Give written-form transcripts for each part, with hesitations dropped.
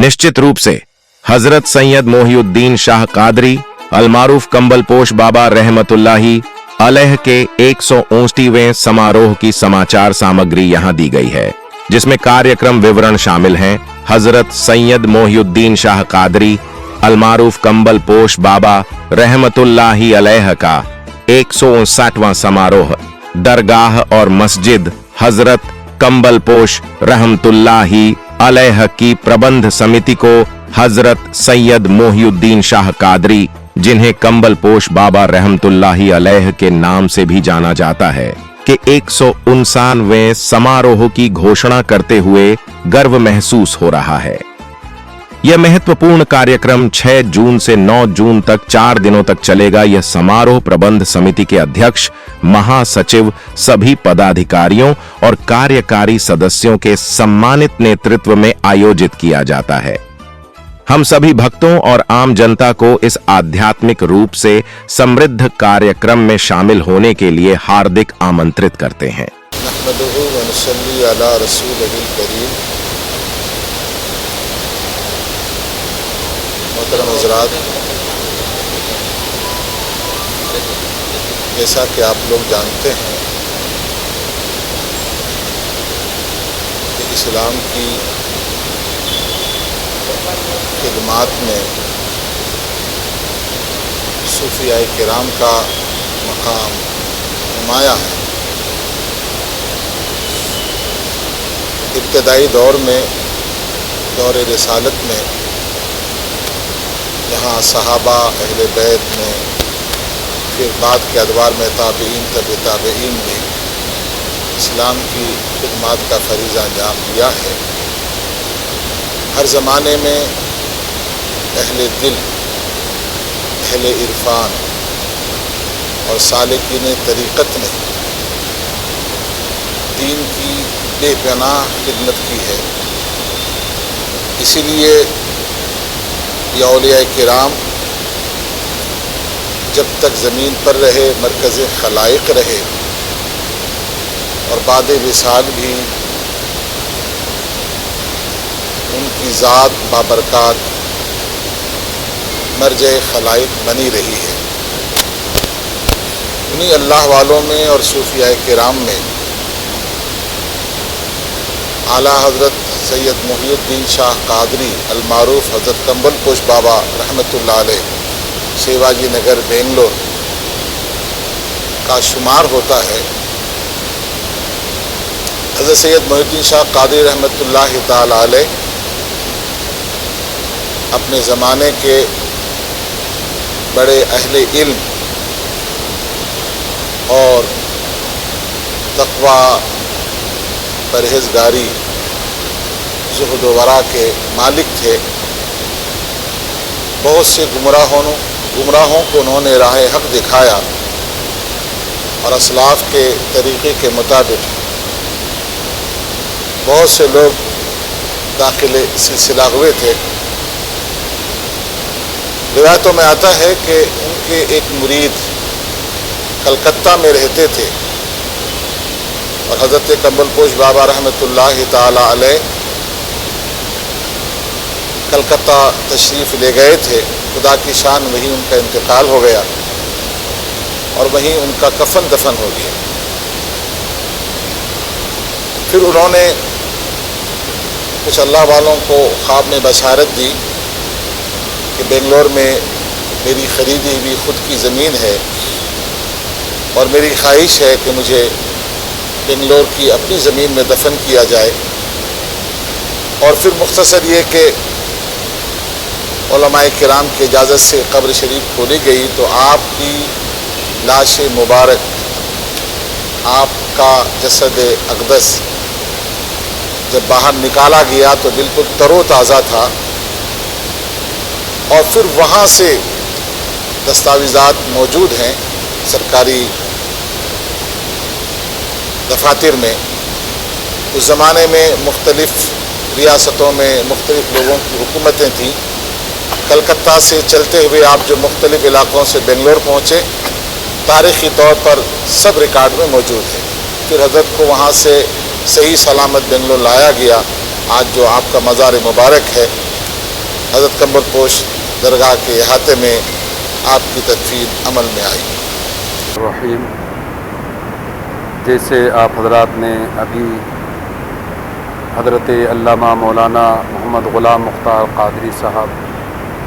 निश्चित रूप से हजरत सैयद मोहिउद्दीन शाह कादरी अलमारूफ कंबलपोश बाबा रहमतुल्लाही अलैह के 159वें समारोह की समाचार सामग्री यहाँ दी गई है, जिसमें कार्यक्रम विवरण शामिल हैं। हजरत सैयद मोहिउद्दीन शाह कादरी अलमारूफ कंबलपोश बाबा रहमतुल्लाही अलैह का 159वां समारोह दरगाह और मस्जिद हजरत कंबलपोश रहमतुल्लाही अलैह की प्रबंध समिति को हजरत सैयद मोहिउद्दीन शाह कादरी, जिन्हें कंबलपोश बाबा रहमतुल्लाही अलैह के नाम से भी जाना जाता है, के 159वें समारोह की घोषणा करते हुए गर्व महसूस हो रहा है। यह महत्वपूर्ण कार्यक्रम 6 जून से 9 जून तक 4 दिनों तक चलेगा। यह समारोह प्रबंध समिति के अध्यक्ष, महासचिव, सभी पदाधिकारियों और कार्यकारी सदस्यों के सम्मानित नेतृत्व में आयोजित किया जाता है। हम सभी भक्तों और आम जनता को इस आध्यात्मिक रूप से समृद्ध कार्यक्रम में शामिल होने के लिए हार्दिक आमंत्रित करते हैं। मोहतरम हज़रात, जैसा कि आप लोग जानते हैं कि इस्लाम की खिदमत में सूफियाए किराम का मकाम नुमाया है। इब्तदाई दौर में, दौर रिसालत में, जहाँ सहाबा अहले बैत ने, फिर बाद के अदवार में ताबईन, तबे ताबईन ने इस्लाम की खिदमत का फरीज़ा अंजाम दिया है। हर ज़माने में अहले दिल, अहले इरफान और सालिकीन तरीक़त ने दीन की बेपनाह खिदमत की है। इसीलिए ये औलिया किराम जब तक ज़मीन पर रहे, मरकज़ खलाइक रहे और बाद विसाल भी उनकी ज़ात बाबरकात मरजे खलाइक बनी रही है। उन्हीं अल्लाह वालों में और सूफियाए किराम में आला हज़रत सैयद मोहिउद्दीन शाह कादरी अलमारूफ हज़रत कंबलपोश बाबा रहमतुल्लाह अलैह सेवाजी नगर बेंगलोर का शुमार होता है। हज़रत सैयद मोहिउद्दीन शाह कादरी रहमतुल्लाह ताला अलैह अपने ज़माने के बड़े अहले इल्म और तक़वा, परहेज़गारी, ज़ुहद व वरा के मालिक थे। बहुत से गुमराहों को उन्होंने राह हक़ दिखाया और असलाफ़ के तरीक़े के मुताबिक बहुत से लोग दाखिल सिलसिला हुए थे। रिवायतों में आता है कि उनके एक मुरीद कलकत्ता में रहते थे और हज़रत कंबलपोश बाबा रहमतुल्लाह ताला अलैह कलकत्ता तशरीफ़ ले गए थे। खुदा की शान, वहीं उनका इंतकाल हो गया और वहीं उनका कफन दफन हो गया। फिर उन्होंने कुछ अल्लाह वालों को ख्वाब में बशारत दी कि बेंगलोर में मेरी ख़रीदी हुई ख़ुद की ज़मीन है और मेरी ख्वाहिश है कि मुझे बेंगलोर की अपनी ज़मीन में दफन किया जाए। और फिर मुख्तसर ये कि उलमाए किराम की इजाज़त से कब्र शरीफ खोली गई तो आपकी लाश मुबारक, आपका जसद अक़दस जब बाहर निकाला गया तो बिल्कुल तरोताज़ा था। और फिर वहाँ से दस्तावेज़ात मौजूद हैं सरकारी दफातर में। उस ज़माने में मुख्तलिफ़ रियासतों में मुख्तलिफ़ लोगों की हुकूमतें थीं। कलकत्ता से चलते हुए आप जो मुख्तलिफ़ इलाक़ों से बेंगलोर पहुँचे, तारीख़ी तौर पर सब रिकॉर्ड में मौजूद है। फिर हज़रत को वहाँ से सही सलामत बेंगलोर लाया गया। आज जो आपका मज़ार मुबारक है हज़रत कंबल पोश दरगाह के अहाते में आपकी तदफीन अमल में आई। रहीम, जैसे आप हजरात ने अभी हज़रत अल्लामा मौलाना मोहम्मद ग़ुलाम मुख्तार क़ादरी साहब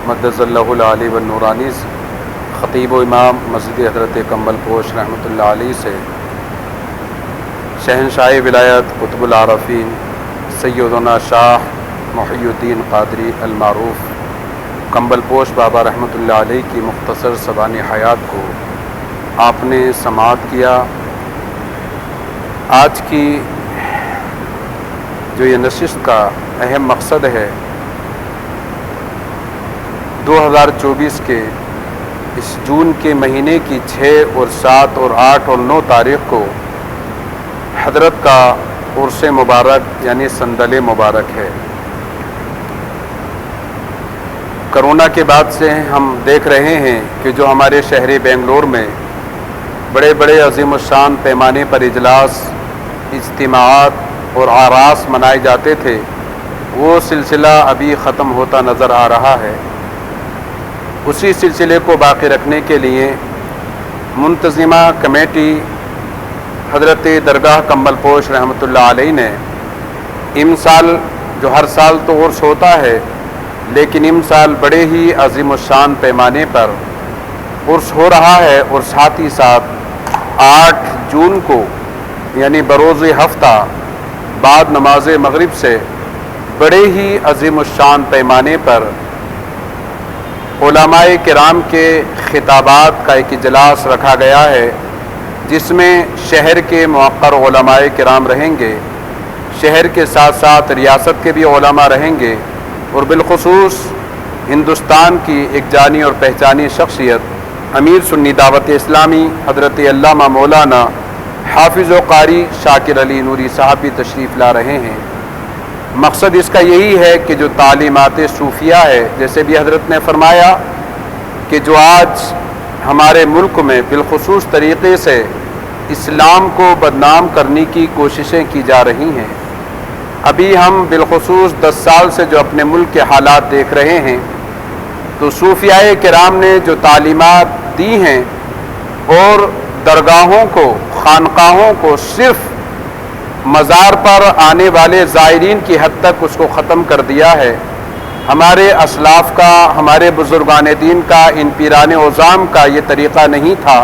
मद्दज़ल्लहुल आली व नूरानी ख़तीब व इमाम मस्जिद हज़रत कंबल पोश रहमतुल्लाह अलैह से शहनशाह विलायत कुतुबुल आरफ़ीन सैयदना शाह मोहिउद्दीन क़ादरी अल-मारूफ़ कंबल पोश बाबा रहमतुल्लाह अलैह की मुख्तसर ज़बानी हयात को आपने समाअत किया। आज की जो ये नशिस्त का अहम मकसद है, 2024 के इस जून के महीने की 6 और 7 और 8 और 9 तारीख़ को हज़रत का उर्स मुबारक यानी संदल मुबारक है। कोरोना के बाद से हम देख रहे हैं कि जो हमारे शहर बेंगलोर में बड़े बड़े अज़ीम शान पैमाने पर इजलास, इज्तिमाआत और आरास मनाए जाते थे, वो सिलसिला अभी ख़त्म होता नज़र आ रहा है। उसी सिलसिले को बाकी रखने के लिए मुंतज़िमा कमेटी हज़रत दरगाह कंबल पोश रहमतुल्लाह अलैह ने इमसाल, जो हर साल तो उर्स होता है, लेकिन इमसाल बड़े ही अज़ीम शान पैमाने पर उर्स हो रहा है और साथ ही साथ 8 जून को यानी बरोज़ हफ्ता बाद नमाज मगरिब से बड़े ही अज़ीम शान पैमाने पर उलमाए किराम के खिताबात का एक इजलास रखा गया है, जिसमें शहर के मुअक्कर उलमाए किराम रहेंगे, शहर के साथ साथ रियासत के भी उलमा रहेंगे और बिलखुसूस हिंदुस्तान की एक जानी और पहचानी शख्सियत अमीर सुन्नी दावत इस्लामी हज़रत अल्लामा मौलाना हाफिज़ व क़ारी शाकिर अली नूरी साहब भी तशरीफ़ ला रहे हैं। मकसद इसका यही है कि जो तालीमात सूफिया है, जैसे भी हज़रत ने फरमाया कि जो आज हमारे मुल्क में बिलखुसूस तरीक़े से इस्लाम को बदनाम करने की कोशिशें की जा रही हैं। अभी हम बिलखुसूस 10 साल से जो अपने मुल्क के हालात देख रहे हैं, तो सूफियाए किराम ने जो तालीमात दी हैं और दरगाहों को, खानकाहों को सिर्फ़ मज़ार पर आने वाले ज़ायरीन की हद तक उसको ख़त्म कर दिया है। हमारे असलाफ़ का, हमारे बुज़ुर्गान दीन का, इन पीरान ओज़ाम का ये तरीक़ा नहीं था,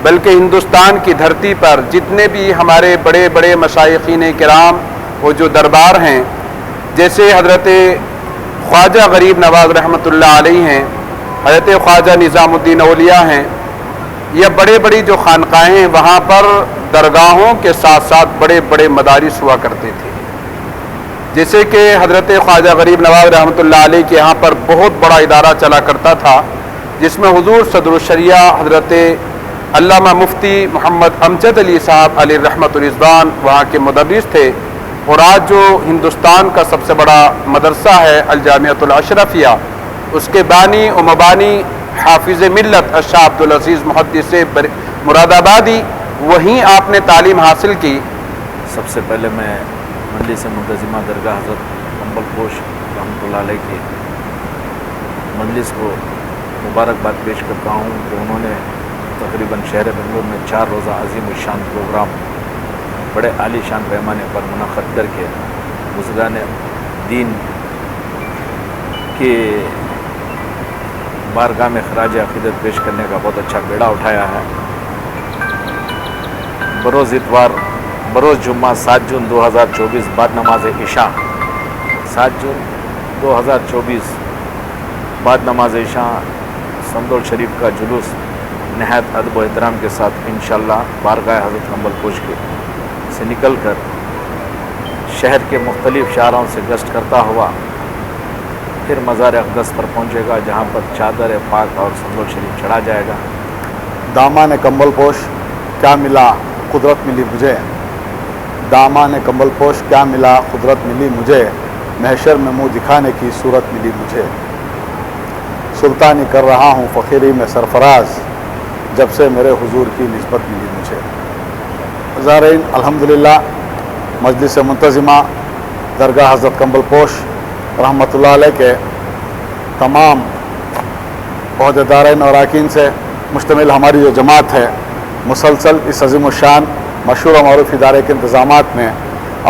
बल्कि हिंदुस्तान की धरती पर जितने भी हमारे बड़े बड़े मशाइख़ीन किराम वो जो दरबार हैं, जैसे हज़रत ख्वाजा गरीब नवाज़ रहमतुल्लाह अलैह हैं, हज़रत ख्वाजा निज़ामुद्दीन औलिया हैं, या बड़े बड़ी जो खानकाहें हैं, वहाँ पर दरगाहों के साथ साथ बड़े बड़े मदारिस हुआ करते थे। जैसे कि हज़रत ख्वाजा गरीब नवाज़ रहमतुल्लाह अलैह के यहाँ पर बहुत बड़ा इदारा चला करता था, जिसमें हुज़ूर सदरुल शरिया हज़रत अल्लामा मुफ्ती मोहम्मद अमजद अली साहब अलैहि रहमतुल रिज़वान वहाँ के मुदर्रिस थे। और आज जो हिंदुस्तान का सबसे बड़ा मदरसा है अल जामिअतुल अशरफिया, उसके बानी व मबानी हाफिज़ मिल्लत शाह अब्दुल अज़ीज़ मुहद्दिस मुरादाबादी, वहीं आपने तालीम हासिल की। सबसे पहले मैं मजलिस मुंतज़िमा दरगाह हज़रत कंबल पोश रहमतुल्लाह अलैह की मजलिस को मुबारकबाद पेश करता हूँ कि उन्होंने तकरीबन शहर बेंगलुरु में 4 रोज़ा अज़ीम शान प्रोग्राम बड़े आली शान पैमाने पर मुनक़्क़द करके बुज़ुर्गान दीन के बारगाह में खराज अक़ीदत पेश करने का बहुत अच्छा बेड़ा उठाया है। बरोज़ इतवार, बरोज़ जुम्मा 7 जून 2024 बाद नमाज इशा, 7 जून 2024 बाद नमाज इशा संदोल शरीफ का जुलूस नहायत अदब व एहतराम के साथ इंशाअल्लाह बारगाह हज़रत कंबल पोश से निकल कर शहर के मुख्तलिफ़ शाहरों से गश्त करता हुआ फिर मज़ार अक़दस पर पहुँचेगा, जहाँ पर चादर पाक और संदोल शरीफ चढ़ा जाएगा। दामाने कंबल पोश क्या मिला कुदरत मिली मुझे, दामाने कंबल पोश क्या मिला कुदरत मिली मुझे, महशर में मुँह दिखाने की सूरत मिली मुझे, सुल्तानी कर रहा हूँ फ़कीरी में सरफराज, जब से मेरे हुजूर की निस्बत मिली मुझे। ज़ारईन, अल्हम्दुलिल्लाह मजलिस मुंतज़िमा दरगाह हज़रत कंबल पोश रहमतुल्लाह अलैह के तमाम अहदेदारान और अरकान से मुश्तमिल हमारी जो जमात है मुसलसल इस अज़ीम शान मशहूर और मरूफ इदारे के इंतज़ामात में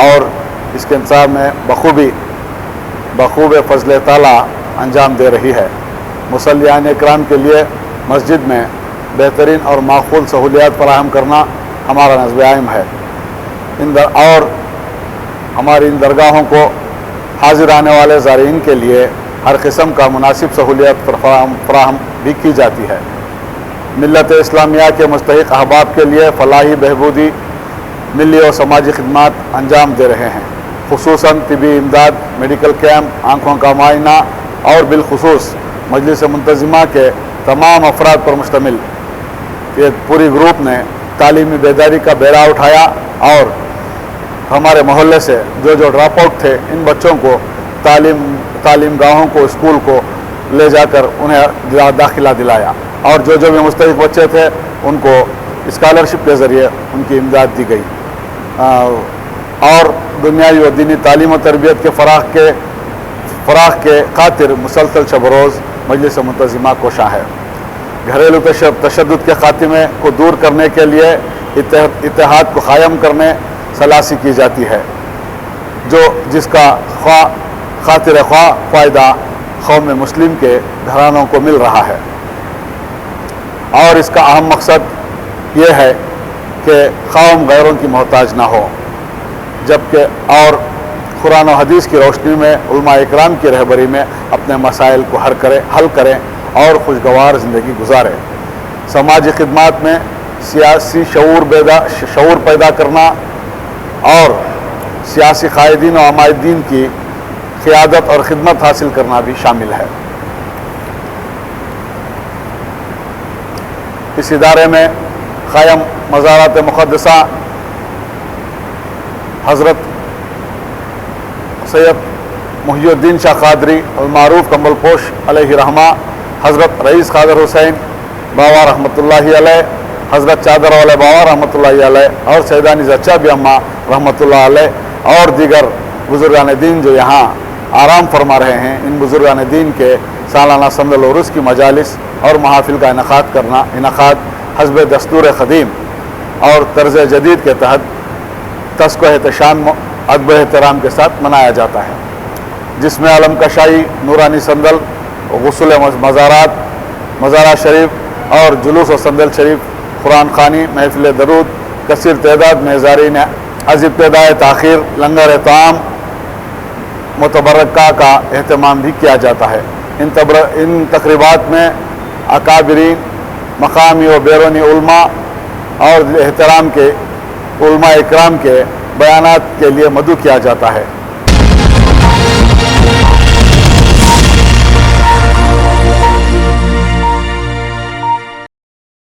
और इसके इंतज़ाम में बखूब फ़ज़ल ताला अंजाम दे रही है। मुसल्लियान इकराम के लिए मस्जिद में बेहतरीन और माक़ूल सहूलियात फराहम करना हमारा नज़्म आइम है। और हमारी इन दरगाहों को हाजिर आने वाले ज़ारीन के लिए हर किस्म का मुनासिब सहूलियत फराहम भी की जाती है। मिल्लत इस्लामिया के मुस्तहिक अहबाब के लिए फ़लाही बहबूदी मिली और समाजी खिदमात अंजाम दे रहे हैं, खुसूसन तिबी इमदाद, मेडिकल कैंप, आँखों का मुआयना और बिलखुसूस मजलिस मुंतज़िमा के तमाम अफराद पर मुश्तमिल ये पूरी ग्रुप ने तालीमी बेदारी का बेड़ा उठाया और हमारे मोहल्ले से जो ड्रॉप आउट थे इन बच्चों को तालीम गाहों को, स्कूल को ले जाकर उन्हें दाखिला दिलाया और जो भी मुस्तहिक बच्चे थे उनको स्कॉलरशिप के ज़रिए उनकी इमदाद दी गई। और दुनियावी व दीनी तालीम और तरबियत के फ़राख के खातिर मुसलसल शब रोज़ मजलिस मुंतज़िमा कोशा है। घरेलू तशद्दुद के खात्मे को दूर करने के लिए इत्तेहाद को क़ायम करने सलासी की जाती है, जिसका खातिर फ़ायदा कौम मुस्लिम के घरानों को मिल रहा है। और इसका अहम मकसद ये है कि कौम गैरों की मोहताज ना हो, जबकि और कुरान और हदीस की रोशनी में उलमा इकराम की रहबरी में अपने मसाइल को हल करें और खुशगवार ज़िंदगी गुजारें। समाजी खिदमात में सियासी शऊर पैदा करना और सियासी कायदीन और अमायदीन की क़ियादत और खिदमत हासिल करना भी शामिल है। इस इदारे में क़ायम मज़ारात मुक़द्दसा हज़रत सैयद मुहियुद्दीन शाह क़ादरी अलमारूफ कंबलपोश अलैहि रहमा, हज़रत रईस क़ादर हुसैन बाबा रहमतुल्लाहि अलैह, हज़रत चादर वाले बाबा रहमतुल्लाहि अलैह और सैयदानी ज़च्चा भी अम्मा रहमतुल्लाह अलैह और दीगर बुज़ुर्गान दीन जो यहाँ आराम फरमा रहे हैं, इन बुज़ुर्गान दीन के सालाना समदल उरुस की मजालिस और महाफिल का इनक़ाद हस्ब दस्तूर क़दीम और तर्ज़ जदीद के तहत तस्को एहतशाम अदब एहतराम के साथ मनाया जाता है, जिसमें अलम कशाई, नूरानी संदल, गुस्ल मज़ारा शरीफ और जुलूस व संदल शरीफ, कुरान ख़ानी, महफिल दरूद, कसीर तादाद में ज़ारीन अज़ीब पैदाए ताख़ीर, लंगर ताम मुतबरका का एहतमाम भी किया जाता है। इन तक़रीबात में अकाबिरीन, मकामी व बैरूनी उलमा और एहतराम के उलमा इकराम के बयानात के लिए मदऊ किया जाता है।